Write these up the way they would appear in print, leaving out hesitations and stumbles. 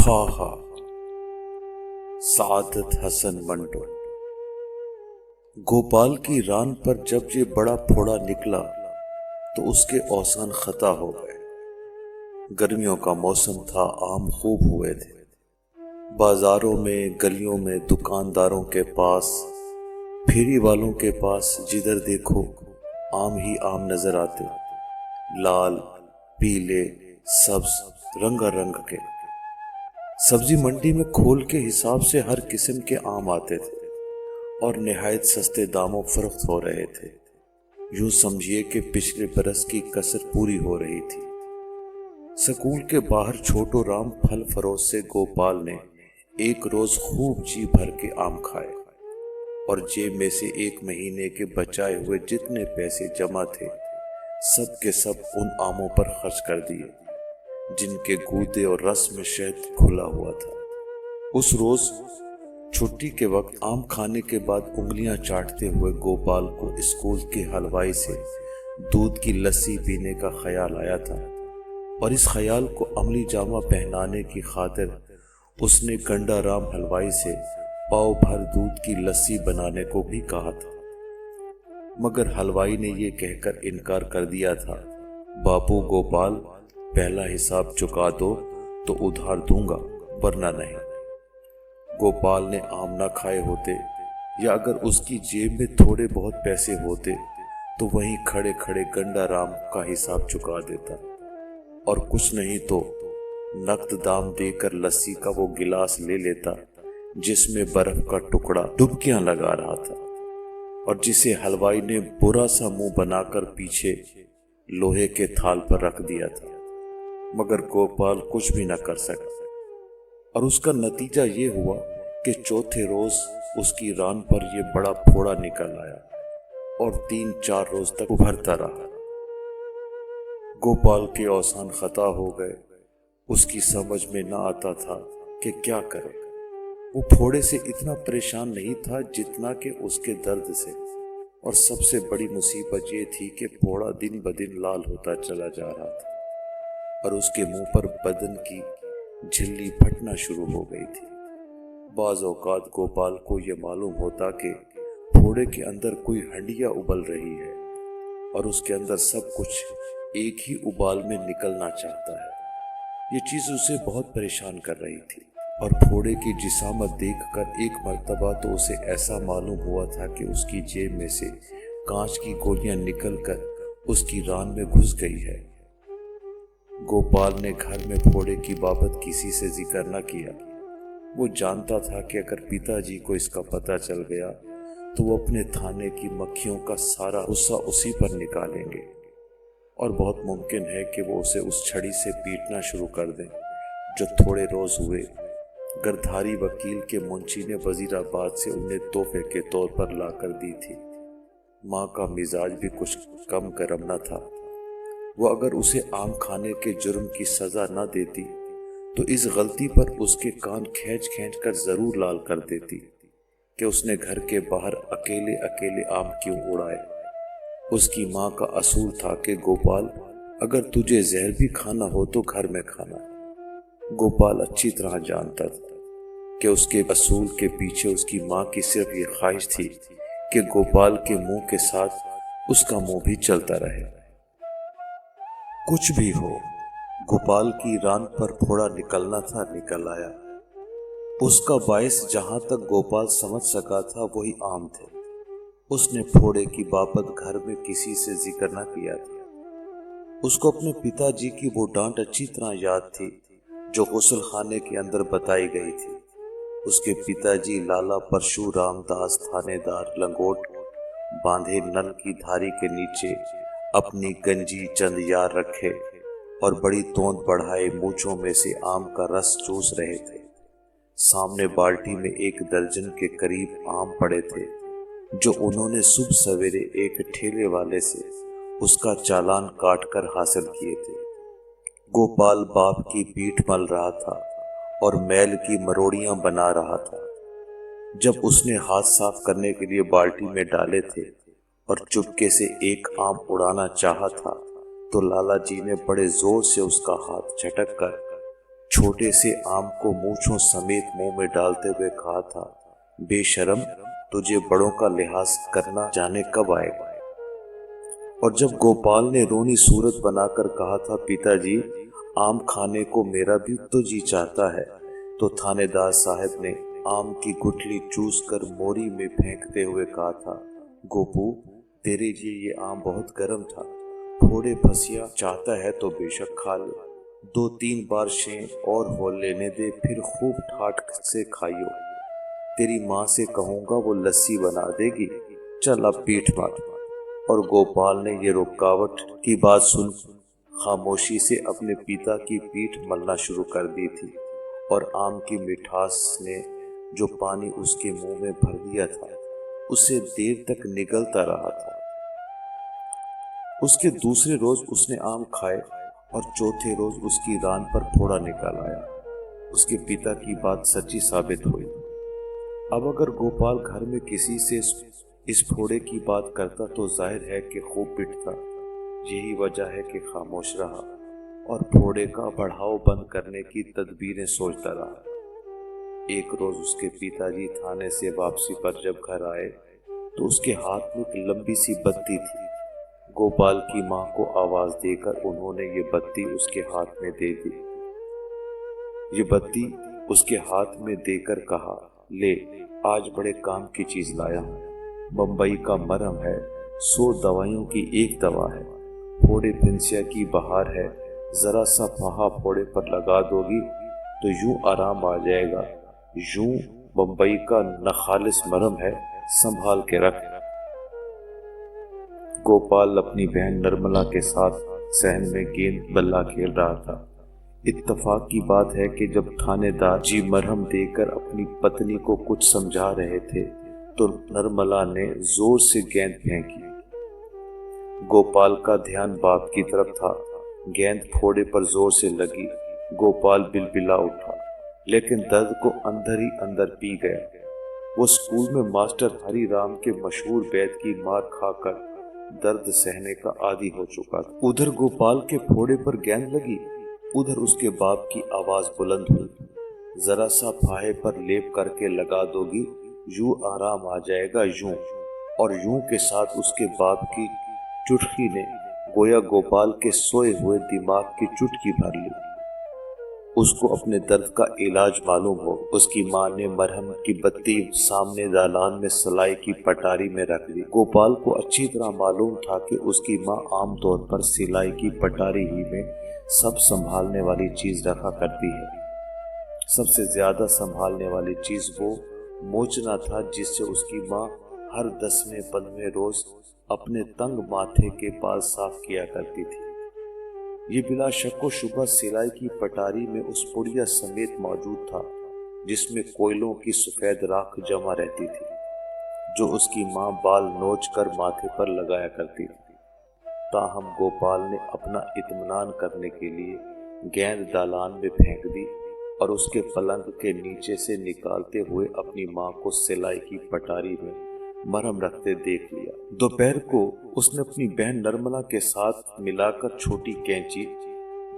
फाहा सादत हसन मंटो। गोपाल की रान पर जब ये बड़ा फोड़ा निकला तो उसके औसान खता हो गए। गर्मियों का मौसम था, आम खूब हुए थे। बाजारों में, गलियों में, दुकानदारों के पास, फेरी वालों के पास जिधर देखो आम ही आम नजर आते। लाल, पीले, सब्ज, रंगारंग के। सब्जी मंडी में खोल के हिसाब से हर किस्म के आम आते थे और निहायत सस्ते दामों फरोख्त हो रहे थे। यूं समझिए कि पिछले बरस की कसर पूरी हो रही थी। स्कूल के बाहर छोटो राम फल फरोश से गोपाल ने एक रोज खूब जी भर के आम खाए और जेब में से एक महीने के बचाए हुए जितने पैसे जमा थे सब के सब उन आमों पर खर्च कर दिए जिनके गूदे और रस में शहद घुला हुआ था। उस रोज छुट्टी के वक्त आम खाने के बाद उंगलियां चाटते हुए गोपाल को स्कूल के हलवाई से दूध की लस्सी पीने का ख्याल आया था और इस ख्याल को अमली जामा पहनाने की खातिर उसने गंडा राम हलवाई से पाव भर दूध की लस्सी बनाने को भी कहा था, मगर हलवाई ने यह कहकर इनकार कर दिया था, बापू गोपाल, पहला हिसाब चुका दो तो उधार दूंगा वरना नहीं। गोपाल ने आम ना खाए होते या अगर उसकी जेब में थोड़े बहुत पैसे होते तो वहीं खड़े खड़े गंडा राम का हिसाब चुका देता और कुछ नहीं तो नकद दाम देकर लस्सी का वो गिलास ले लेता जिसमें बर्फ का टुकड़ा डुबकियां लगा रहा था और जिसे हलवाई ने बुरा सा मुंह बनाकर पीछे लोहे के थाल पर रख दिया था। मगर गोपाल कुछ भी न कर सका और उसका नतीजा ये हुआ कि चौथे रोज उसकी रान पर यह बड़ा फोड़ा निकल आया और 3-4 रोज तक उभरता रहा। गोपाल के औसान खता हो गए। उसकी समझ में ना आता था कि क्या करे। वो फोड़े से इतना परेशान नहीं था जितना कि उसके दर्द से, और सबसे बड़ी मुसीबत ये थी कि फोड़ा दिन ब दिन लाल होता चला जा रहा था और उसके मुंह पर बदन की झिल्ली फटना शुरू हो गई थी। बाज़ औकात गोपाल को यह मालूम होता कि फोड़े के अंदर कोई हंडिया उबल रही है और उसके अंदर सब कुछ एक ही उबाल में निकलना चाहता है। ये चीज उसे बहुत परेशान कर रही थी और फोड़े की जिसामत देखकर एक मर्तबा तो उसे ऐसा मालूम हुआ था कि उसकी जेब में से कांच की गोलियां निकलकर उसकी रान में घुस गई है। गोपाल ने घर में फोड़े की बाबत किसी से जिक्र न किया। वो जानता था कि अगर पिताजी को इसका पता चल गया तो वो अपने थाने की मक्खियों का सारा गुस्सा उसी पर निकालेंगे और बहुत मुमकिन है कि वो उसे उस छड़ी से पीटना शुरू कर दें जो थोड़े रोज हुए गिरधारी वकील के मुंशी ने वजीराबाद से उन्हें तोहफे के तौर पर लाकर दी थी। माँ का मिजाज भी कुछ कम गर्म न था। वो अगर उसे आम खाने के जुर्म की सजा न देती तो इस गलती पर उसके कान खींच खींच कर जरूर लाल कर देती कि उसने घर के बाहर अकेले अकेले आम क्यों उड़ाए। उसकी माँ का असूल था कि गोपाल, अगर तुझे जहर भी खाना हो तो घर में खाना। गोपाल अच्छी तरह जानता था कि उसके असूल के पीछे उसकी माँ की सिर्फ ये ख्वाहिश थी कि गोपाल के मुंह के साथ उसका मुंह भी चलता रहे। कुछ भी हो, गोपाल की रान पर फोड़ा निकलना था, निकल आया। उसका बायस जहां तक गोपाल समझ सका था वही आम थे। उसने फोड़े की बाबत घर में किसी से जिक्र न किया था। उसको अपने पिताजी की वो डांट अच्छी तरह याद थी जो गुस्ल खाने के अंदर बताई गई थी। उसके पिताजी लाला परशुराम दास थानेदार लंगोट बांधे नल की धारी के नीचे अपनी गंजी चंद यार रखे और बड़ी तोंद बढ़ाए मूंछों में से आम का रस चूस रहे थे। सामने बाल्टी में 1 दर्जन के करीब आम पड़े थे जो उन्होंने सुबह सवेरे एक ठेले वाले से उसका चालान काट कर हासिल किए थे। गोपाल बाप की पीठ मल रहा था और मैल की मरोड़ियां बना रहा था। जब उसने हाथ साफ करने के लिए बाल्टी में डाले थे और चुपके से एक आम उड़ाना चाहा था तो लाला जी ने बड़े जोर से उसका हाथ झटक कर छोटे से आम को मूंछों समेत मुंह में डालते हुए कहा था, बेशरम, तुझे बड़ों का लिहाज करना जाने कब आएगा। और जब गोपाल ने रोनी सूरत बनाकर कहा था, पिताजी, आम खाने को मेरा भी तो जी चाहता है, तो थानेदार साहब ने आम की गुठली चूस कर मोरी में फेंकते हुए कहा था, गोपू, तेरे लिए ये आम बहुत गर्म था, थोड़े फसिया चाहता है तो बेशक खा ले, 2-3 बार शें और हो लेने दे, फिर खूब ठाट से खाइयो। तेरी माँ से कहूंगा वो लस्सी बना देगी, चल अब पीठ मार। और गोपाल ने ये रुकावट की बात सुन खामोशी से अपने पिता की पीठ मलना शुरू कर दी थी, और आम की मिठास ने जो पानी उसके मुंह में भर दिया था उसे देर तक निगलता रहा था। उसके दूसरे रोज उसने आम खाए और चौथे रोज उसकी रान पर फोड़ा निकाल आया। उसके पिता की बात सच्ची साबित हुई। अब अगर गोपाल घर में किसी से इस फोड़े की बात करता तो जाहिर है कि खूब पिटता। यही वजह है कि खामोश रहा और फोड़े का बढ़ाव बंद करने की तदबीरें सोचता रहा। एक रोज उसके पिताजी थाने से वापसी पर जब घर आए तो उसके हाथ में एक लंबी सी बत्ती थी। गोपाल की मां को आवाज देकर उन्होंने ये बत्ती उसके हाथ में दे दी। ये बत्ती उसके हाथ में देकर कहा, ले, आज बड़े काम की चीज लाया हूं। बंबई का मरहम है, 100 दवाइयों की एक दवा है। फोड़े फिंसिया की बहार है, जरा सा फाहा फोड़े पर लगा दोगी तो यूं आराम आ जाएगा। यूं बंबई का नखालिस मरहम है, संभाल के रख। गोपाल अपनी बहन निर्मला के साथ सहन में गेंद बल्ला खेल रहा था। इत्तफाक की बात है कि जब थानेदार जी मरहम देकर अपनी पत्नी को कुछ समझा रहे थे तो निर्मला ने जोर से गेंद फेंकी। गोपाल का ध्यान बाप की तरफ था। गेंद फोड़े पर जोर से लगी। गोपाल बिलबिला उठा, लेकिन दर्द को अंदर ही अंदर पी गया। वो स्कूल में मास्टर हरि राम के मशहूर वैद्य की मार खाकर दर्द सहने का आदी हो चुका था। उधर गोपाल के फोड़े पर गेंद लगी, उधर उसके बाप की आवाज बुलंद हुई, जरा सा फाहे पर लेप करके लगा दोगी, यूं आराम आ जाएगा, यूं। और यूं के साथ उसके बाप की चुटकी ने गोया गोपाल के सोए हुए दिमाग की चुटकी भर ली। उसको अपने दर्द का इलाज मालूम हो। उसकी माँ ने मरहम की बत्ती सामने दालान में सलाई की पटारी में रख दी। गोपाल को अच्छी तरह मालूम था कि उसकी माँ आमतौर पर सिलाई की पटारी ही में सब संभालने वाली चीज रखा करती है। सबसे ज्यादा संभालने वाली चीज वो मोचना था जिससे उसकी माँ हर 10वें 15वें रोज अपने तंग माथे के बाल साफ किया करती थी। ये बिला शक्को शुबा सिलाई की पटारी में उस पुड़िया समेत मौजूद था जिसमें कोयलों की सफेद राख जमा रहती थी, जो उसकी माँ बाल नोच कर माथे पर लगाया करती थी। ताहम गोपाल ने अपना इत्मीनान करने के लिए गेंद दालान में फेंक दी और उसके पलंग के नीचे से निकालते हुए अपनी माँ को सिलाई की पटारी में मरहम रखते देख लिया। दोपहर को उसने अपनी बहन निर्मला के साथ मिलाकर छोटी कैंची,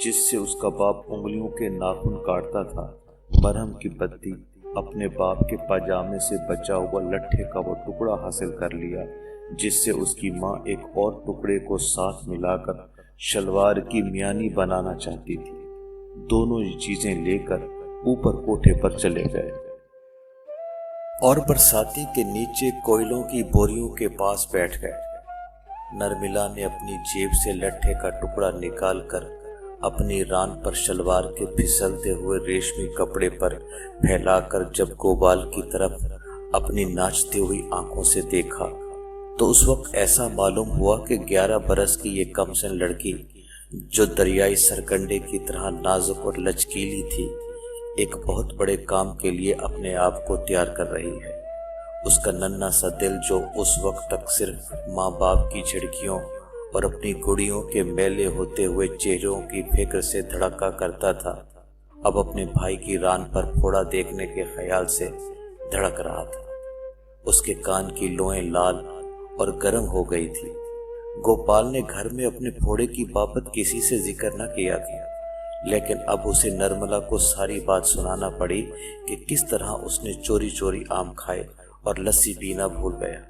जिससे उसका बाप उंगलियों के नाखून काटता था, मरहम की बत्ती, अपने बाप के पाजामे से बचा हुआ लट्ठे का वो टुकड़ा हासिल कर लिया जिससे उसकी माँ एक और टुकड़े को साथ मिलाकर शलवार की मियानी बनाना चाहती थी। दोनों चीजें लेकर ऊपर कोठे पर चले गए और बरसाती के नीचे कोयलों की बोरियों के पास बैठ गए। नर्मिला ने अपनी जेब से लट्ठे का टुकड़ा निकालकर अपनी रान पर शलवार के फिसलते हुए रेशमी कपड़े पर फैलाकर जब गोपाल की तरफ अपनी नाचती हुई आंखों से देखा तो उस वक्त ऐसा मालूम हुआ कि 11 बरस की ये कमसिन लड़की, जो दरियाई सरकंडे की तरह नाजुक और लचकीली थी, एक बहुत बड़े काम के लिए अपने आप को तैयार कर रही है। उसका नन्हा सा दिल, जो उस वक्त तक सिर्फ माँ बाप की झिड़कियों और अपनी गुड़ियों के मैले होते हुए चेहरों की फिक्र से धड़का करता था, अब अपने भाई की रान पर फोड़ा देखने के ख्याल से धड़क रहा था। उसके कान की लोएं लाल और गर्म हो गई थी। गोपाल ने घर में अपने फोड़े की बाबत किसी से जिक्र न किया था, लेकिन अब उसे नर्मला को सारी बात सुनाना पड़ी कि किस तरह उसने चोरी चोरी आम खाए और लस्सी पीना भूल गया।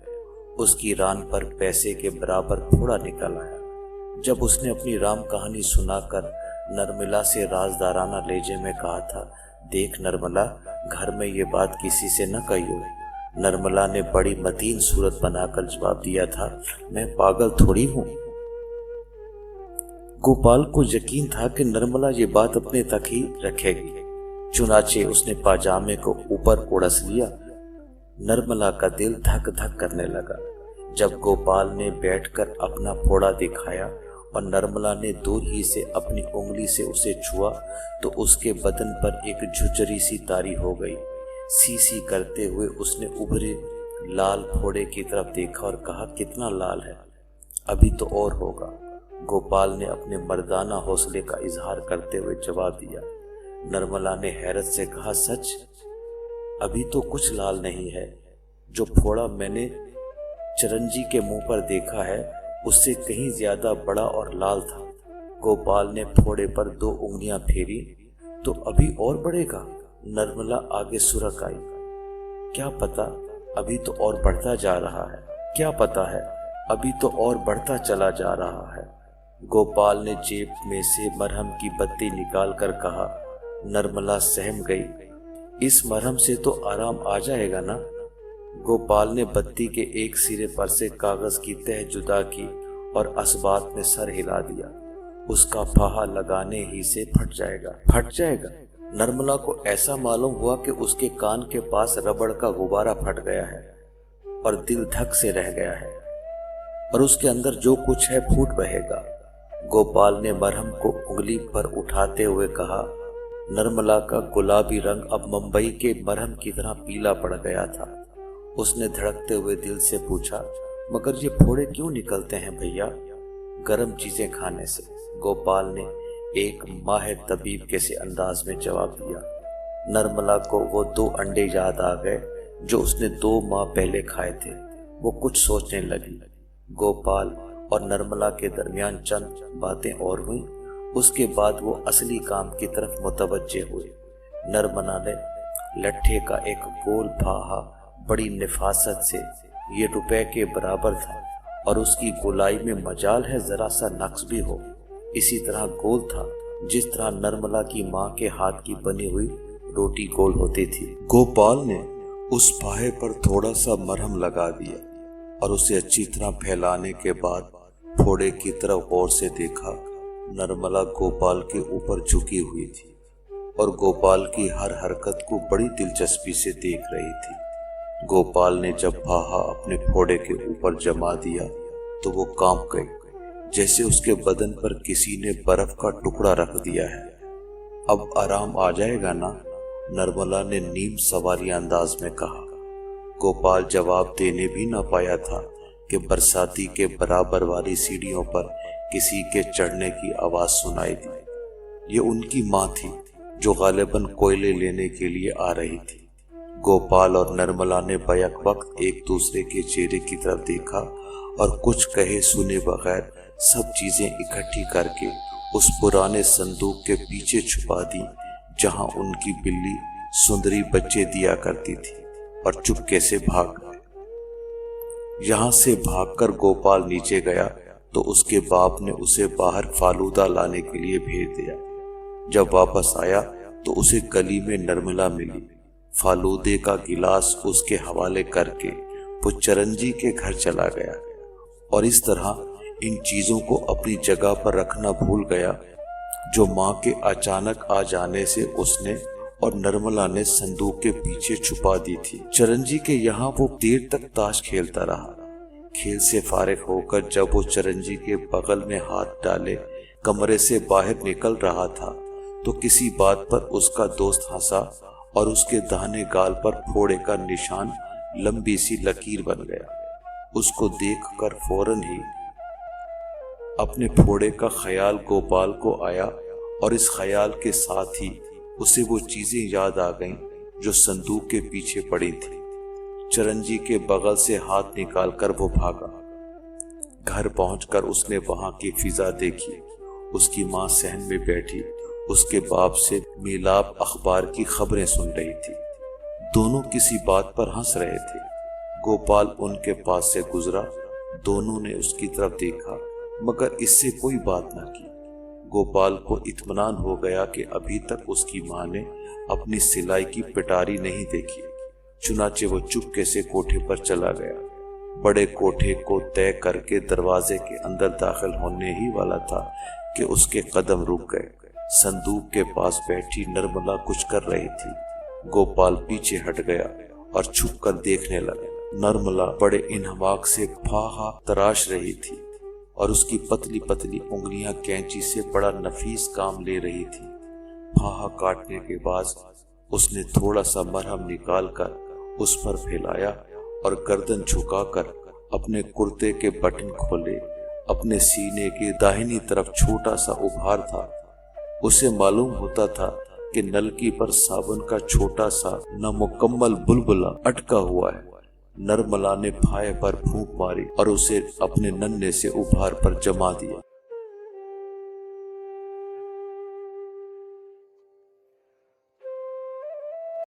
उसकी रान पर पैसे के बराबर थोड़ा निकल आया। जब उसने अपनी राम कहानी सुनाकर नर्मला से राजदाराना लहजे में कहा था, देख नर्मला, घर में ये बात किसी से न कहियो। नर्मला ने बड़ी मतीन सूरत बनाकर जवाब दिया था, मैं पागल थोड़ी हूं। गोपाल को यकीन था कि नर्मला ये बात अपने तक ही रखेगी। चुनाचे उसने पाजामे को ऊपर उड़स लिया। नर्मला का दिल धक धक करने लगा। जब गोपाल ने बैठकर अपना फोड़ा दिखाया और नर्मला ने दूर ही से अपनी उंगली से उसे छुआ तो उसके बदन पर एक झुरझरी सी तारी हो गई। सी सी करते हुए उसने उभरे लाल फोड़े की तरफ देखा और कहा, कितना लाल है, अभी तो और होगा। गोपाल ने अपने मर्दाना हौसले का इजहार करते हुए जवाब दिया। नर्मला ने हैरत से कहा, सच? अभी तो कुछ लाल नहीं है। जो फोड़ा मैंने चिरंजी के मुंह पर देखा है उससे कहीं ज्यादा बड़ा और लाल था। गोपाल ने फोड़े पर 2 उंगलियां फेरी। तो अभी और बढ़ेगा? नर्मला आगे सुरक आई। क्या पता, अभी तो और बढ़ता जा रहा है। क्या पता है, अभी तो और बढ़ता चला जा रहा है। गोपाल ने जेब में से मरहम की बत्ती निकालकर कहा। नर्मला सहम गई। इस मरहम से तो आराम आ जाएगा ना? गोपाल ने बत्ती के एक सिरे पर से कागज की तह जुदा की और असबात में सर हिला दिया। उसका फाहा लगाने ही से फट जाएगा। फट जाएगा? नर्मला को ऐसा मालूम हुआ कि उसके कान के पास रबड़ का गुब्बारा फट गया है और दिल धक से रह गया है और उसके अंदर जो कुछ है फूट बहेगा। गोपाल ने मरहम को उंगली पर उठाते हुए कहा। नर्मला का गुलाबी रंग अब मुंबई के मरहम की तरह पीला पड़ गया था। उसने धड़कते हुए दिल से पूछा, मगर ये फोड़े क्यों निकलते हैं भैया? गर्म चीजें खाने से, गोपाल ने एक माहिर तबीब के से अंदाज में जवाब दिया। नर्मला को वो 2 अंडे याद आ गए जो उसने 2 माह पहले खाए थे। वो कुछ सोचने लगी। गोपाल और नर्मला के दरमियान चंद बातें और हुई। उसके बाद वो असली काम की तरफ मुतवज्जे हुए। नर्मला ने लट्ठे का एक गोल फाहा बड़ी निफासत से, ये रुपए के बराबर था और उसकी गोलाई में मजाल है जरा सा नक्श भी हो, इसी तरह गोल था जिस तरह नर्मला की माँ के हाथ की बनी हुई रोटी गोल होती थी। गोपाल ने उस फाहे पर थोड़ा सा मरहम लगा दिया और उसे अच्छी तरह फैलाने के बाद फोड़े की तरफ गौर से देखा। नर्मला गोपाल के ऊपर झुकी हुई थी और गोपाल की हर हरकत को बड़ी दिलचस्पी से देख रही थी। गोपाल ने जब फाहा अपने फोड़े के ऊपर जमा दिया तो वो कांप गई, जैसे उसके बदन पर किसी ने बर्फ का टुकड़ा रख दिया है। अब आराम आ जाएगा ना? नर्मला ने नीम सवारी अंदाज में कहा। गोपाल जवाब देने भी ना पाया था कि बरसाती के बराबर वाली सीढ़ियों पर किसी के चढ़ने की आवाज सुनाई दी। ये उनकी माँ थी जो गालिबन कोयले लेने के लिए आ रही थी। गोपाल और नर्मला ने बैक वक्त एक दूसरे के चेहरे की तरफ देखा और कुछ कहे सुने बगैर सब चीजें इकट्ठी करके उस पुराने संदूक के पीछे छुपा दी जहां उनकी बिल्ली सुंदरी बच्चे दिया करती थी और चुपके से भाग गए। यहां से भागकर गोपाल नीचे गया तो उसके बाप ने उसे बाहर फालूदा लाने के लिए भेज दिया। जब वापस आया तो उसे गली में नर्मला मिली। फालूदे का गिलास उसके हवाले करके वो चरंजी के घर चला गया और इस तरह इन चीजों को अपनी जगह पर रखना भूल गया जो माँ के अचानक आ जाने से उसने और नर्मला ने संदूक के पीछे छुपा दी थी। चरंजी के यहाँ वो देर तक ताश खेलता रहा। खेल से फारिग होकर जब वो चरंजी के बगल में हाथ डाले कमरे से बाहर निकल रहा था तो किसी बात पर उसका दोस्त हंसा और उसके दाहिने गाल पर फोड़े का निशान लंबी सी लकीर बन गया। उसको देखकर फौरन ही अपने फोड़े का ख्याल गोपाल को आया और इस ख्याल के साथ ही उसे वो चीजें याद आ गईं जो संदूक के पीछे पड़ी थी। चरंजी के बगल से हाथ निकालकर वो भागा। घर पहुंचकर उसने वहां की फिजा देखी। उसकी माँ सहन में बैठी उसके बाप से मिलाप अखबार की खबरें सुन रही थी। दोनों किसी बात पर हंस रहे थे। गोपाल उनके पास से गुजरा। दोनों ने उसकी तरफ देखा मगर इससे कोई बात न की। गोपाल को इत्मीनान हो गया कि अभी तक उसकी माँ ने अपनी सिलाई की पिटारी नहीं देखी। चुनाचे वो चुपके से कोठे पर चला गया। बड़े कोठे को तय करके दरवाजे के अंदर दाखिल होने ही वाला था कि उसके कदम रुक गए। संदूक के पास बैठी नर्मला कुछ कर रही थी। गोपाल पीछे हट गया और छुप कर देखने लगा। नर्मला बड़े इन्हमाक से फाहा तराश रही थी और उसकी पतली पतली उंगलियां कैंची से बड़ा नफीस काम ले रही थी। फाहा काटने के बाद उसने थोड़ा सा मरहम निकालकर उस पर फैलाया और गर्दन झुकाकर अपने कुर्ते के बटन खोले। अपने सीने की दाहिनी तरफ छोटा सा उभार था। उसे मालूम होता था कि नलकी पर साबुन का छोटा सा नामुकम्मल बुलबुला अटका हुआ है। नर्मला ने फाहे पर फूंक मारी और उसे अपने नन्हे से उभार पर जमा दिया।